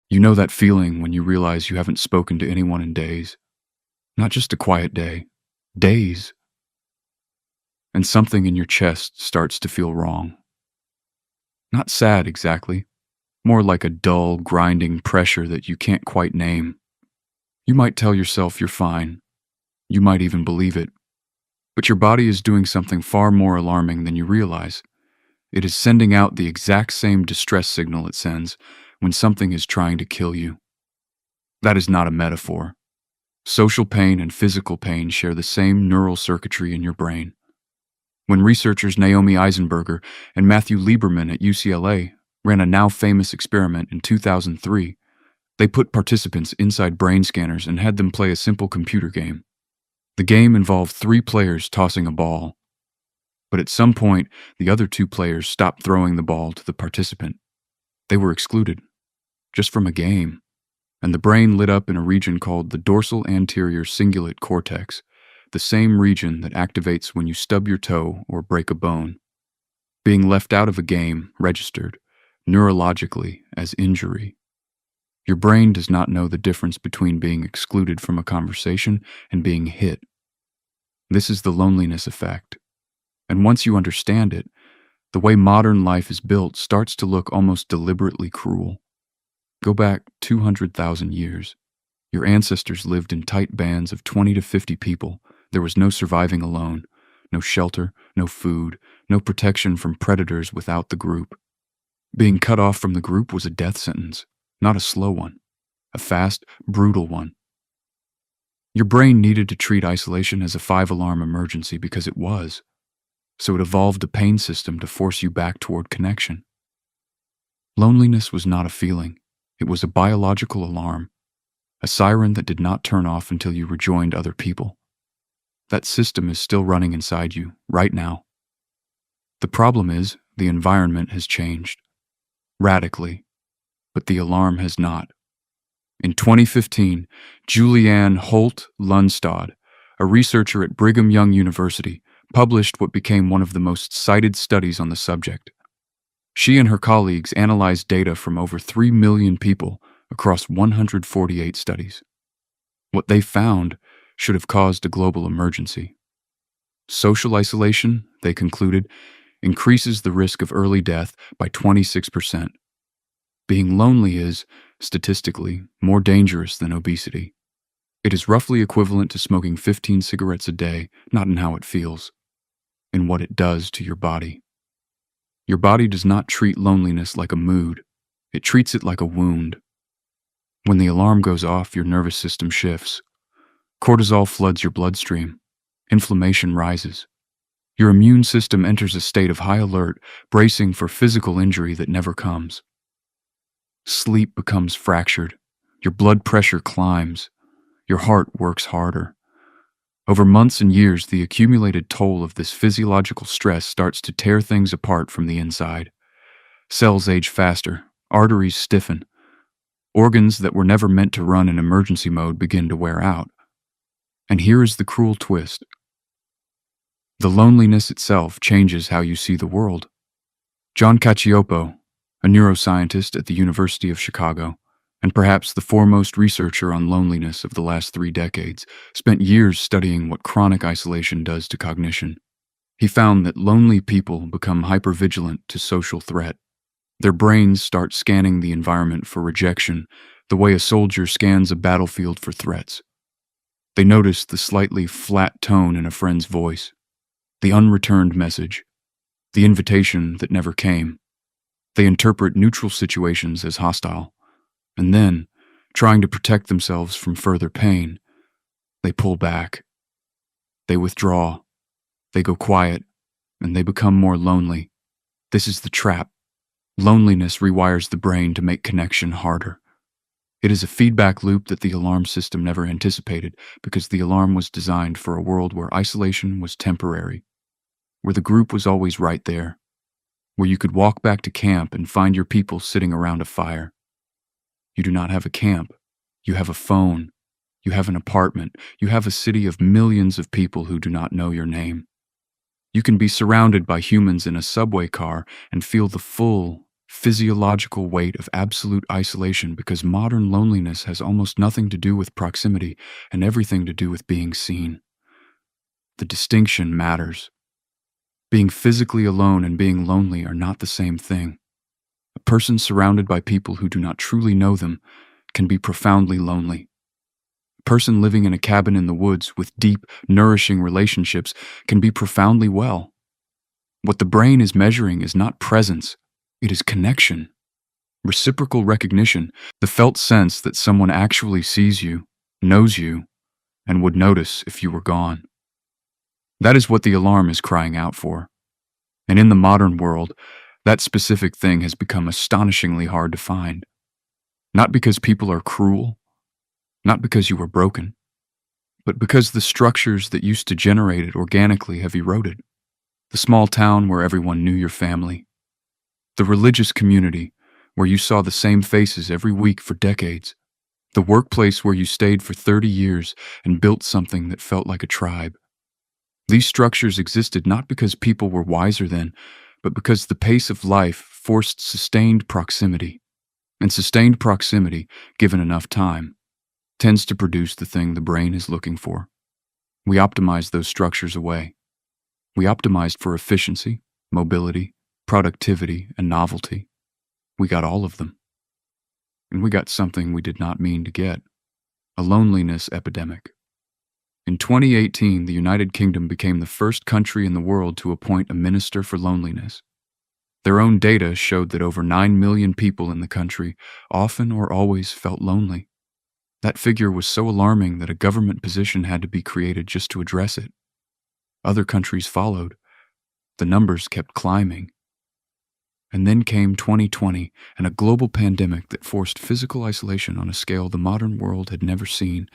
You know that feeling when you realize you haven't spoken to anyone in days. Not just a quiet day, days. And something in your chest starts to feel wrong. Not sad exactly, more like a dull, grinding pressure that you can't quite name. You might tell yourself you're fine. You might even believe it. But your body is doing something far more alarming than you realize. It is sending out the exact same distress signal it sends when something is trying to kill you. That is not a metaphor. Social pain and physical pain share the same neural circuitry in your brain. When researchers Naomi Eisenberger and Matthew Lieberman at UCLA ran a now famous experiment in 2003, they put participants inside brain scanners and had them play a simple computer game. The game involved 3 players tossing a ball. But at some point, the other 2 players stopped throwing the ball to the participant. They were excluded, just from a game, and the brain lit up in a region called the dorsal anterior cingulate cortex, the same region that activates when you stub your toe or break a bone. Being left out of a game registered, neurologically, as injury. Your brain does not know the difference between being excluded from a conversation and being hit. This is the loneliness effect. And once you understand it, the way modern life is built starts to look almost deliberately cruel. Go back 200,000 years. Your ancestors lived in tight bands of 20 to 50 people. There was no surviving alone, no shelter, no food, no protection from predators without the group. Being cut off from the group was a death sentence, not a slow one, a fast, brutal one. Your brain needed to treat isolation as a 5-alarm emergency because it was. So it evolved a pain system to force you back toward connection. Loneliness was not a feeling. It was a biological alarm, a siren that did not turn off until you rejoined other people. That system is still running inside you, right now. The problem is, the environment has changed. Radically. But the alarm has not. In 2015, Julianne Holt Lundstad, a researcher at Brigham Young University, published what became one of the most cited studies on the subject. She and her colleagues analyzed data from over 3 million people across 148 studies. What they found should have caused a global emergency. Social isolation, they concluded, increases the risk of early death by 26%. Being lonely is, statistically, more dangerous than obesity. It is roughly equivalent to smoking 15 cigarettes a day, not in how it feels, in what it does to your body. Your body does not treat loneliness like a mood. It treats it like a wound. When the alarm goes off, your nervous system shifts. Cortisol floods your bloodstream. Inflammation rises. Your immune system enters a state of high alert, bracing for physical injury that never comes. Sleep becomes fractured. Your blood pressure climbs. Your heart works harder. Over months and years, the accumulated toll of this physiological stress starts to tear things apart from the inside. Cells age faster, arteries stiffen. Organs that were never meant to run in emergency mode begin to wear out. And here is the cruel twist. The loneliness itself changes how you see the world. John Cacioppo, a neuroscientist at the University of Chicago, and perhaps the foremost researcher on loneliness of the last 3 decades, spent years studying what chronic isolation does to cognition. He found that lonely people become hypervigilant to social threat. Their brains start scanning the environment for rejection, the way a soldier scans a battlefield for threats. They notice the slightly flat tone in a friend's voice, the unreturned message, the invitation that never came. They interpret neutral situations as hostile. And then, trying to protect themselves from further pain, they pull back. They withdraw. They go quiet, and they become more lonely. This is the trap. Loneliness rewires the brain to make connection harder. It is a feedback loop that the alarm system never anticipated because the alarm was designed for a world where isolation was temporary, where the group was always right there, where you could walk back to camp and find your people sitting around a fire. You do not have a camp. You have a phone. You have an apartment. You have a city of millions of people who do not know your name. You can be surrounded by humans in a subway car and feel the full, physiological weight of absolute isolation, because modern loneliness has almost nothing to do with proximity and everything to do with being seen. The distinction matters. Being physically alone and being lonely are not the same thing. A person surrounded by people who do not truly know them can be profoundly lonely. A person living in a cabin in the woods with deep, nourishing relationships can be profoundly well. What the brain is measuring is not presence, it is connection. Reciprocal recognition, the felt sense that someone actually sees you, knows you, and would notice if you were gone. That is what the alarm is crying out for. And in the modern world, that specific thing has become astonishingly hard to find. Not because people are cruel, not because you are broken, but because the structures that used to generate it organically have eroded. The small town where everyone knew your family. The religious community where you saw the same faces every week for decades. The workplace where you stayed for 30 years and built something that felt like a tribe. These structures existed not because people were wiser then, but because the pace of life forced sustained proximity. And sustained proximity, given enough time, tends to produce the thing the brain is looking for. We optimized those structures away. We optimized for efficiency, mobility, productivity, and novelty. We got all of them. And we got something we did not mean to get: a loneliness epidemic. In 2018, the United Kingdom became the first country in the world to appoint a minister for loneliness. Their own data showed that over 9 million people in the country often or always felt lonely. That figure was so alarming that a government position had to be created just to address it. Other countries followed. The numbers kept climbing. And then came 2020 and a global pandemic that forced physical isolation on a scale the modern world had never seen,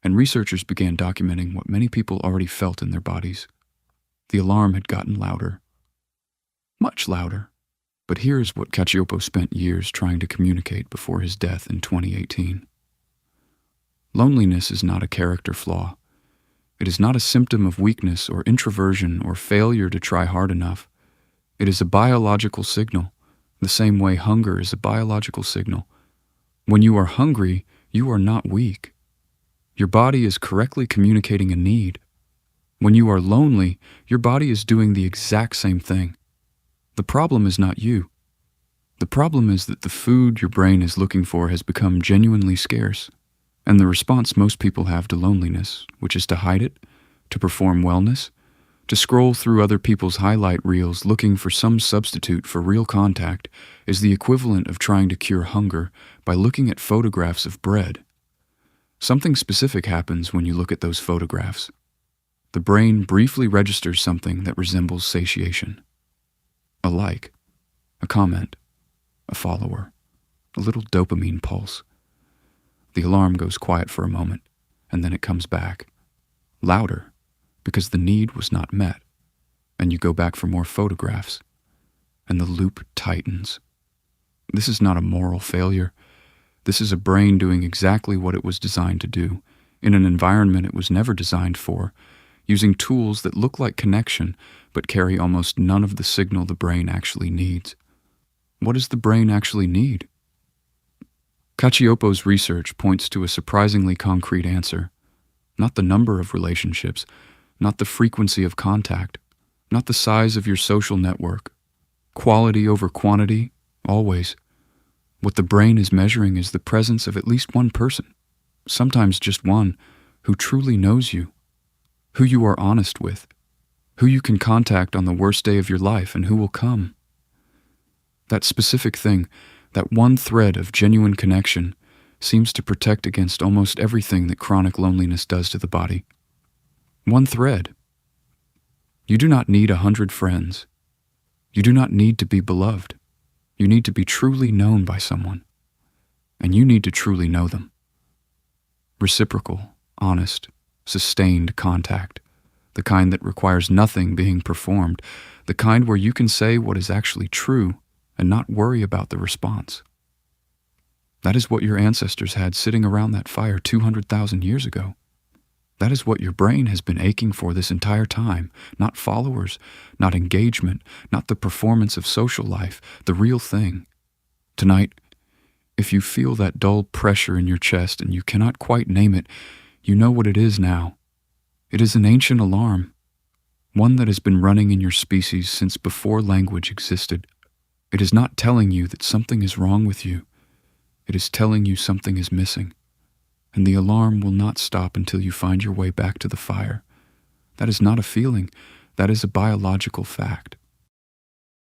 and researchers began documenting what many people already felt in their bodies. The alarm had gotten louder. Much louder. But here is what Cacioppo spent years trying to communicate before his death in 2018. Loneliness is not a character flaw. It is not a symptom of weakness or introversion or failure to try hard enough. It is a biological signal, the same way hunger is a biological signal. When you are hungry, you are not weak. Your body is correctly communicating a need. When you are lonely, your body is doing the exact same thing. The problem is not you. The problem is that the food your brain is looking for has become genuinely scarce. And the response most people have to loneliness, which is to hide it, to perform wellness, to scroll through other people's highlight reels looking for some substitute for real contact, is the equivalent of trying to cure hunger by looking at photographs of bread. Something specific happens when you look at those photographs. The brain briefly registers something that resembles satiation. A like, a comment, a follower, a little dopamine pulse. The alarm goes quiet for a moment, and then it comes back, louder, because the need was not met, and you go back for more photographs, and the loop tightens. This is not a moral failure. This is a brain doing exactly what it was designed to do, in an environment it was never designed for, using tools that look like connection, but carry almost none of the signal the brain actually needs. What does the brain actually need? Cacioppo's research points to a surprisingly concrete answer. Not the number of relationships, not the frequency of contact, not the size of your social network. Quality over quantity, always. What the brain is measuring is the presence of at least one person, sometimes just one, who truly knows you, who you are honest with, who you can contact on the worst day of your life and who will come. That specific thing, that one thread of genuine connection, seems to protect against almost everything that chronic loneliness does to the body. One thread. You do not need 100 friends. You do not need to be beloved. You need to be truly known by someone. And you need to truly know them. Reciprocal, honest, sustained contact. The kind that requires nothing being performed. The kind where you can say what is actually true and not worry about the response. That is what your ancestors had sitting around that fire 200,000 years ago. That is what your brain has been aching for this entire time. Not followers, not engagement, not the performance of social life, the real thing. Tonight, if you feel that dull pressure in your chest and you cannot quite name it, you know what it is now. It is an ancient alarm, one that has been running in your species since before language existed. It is not telling you that something is wrong with you. It is telling you something is missing. And the alarm will not stop until you find your way back to the fire. That is not a feeling. That is a biological fact.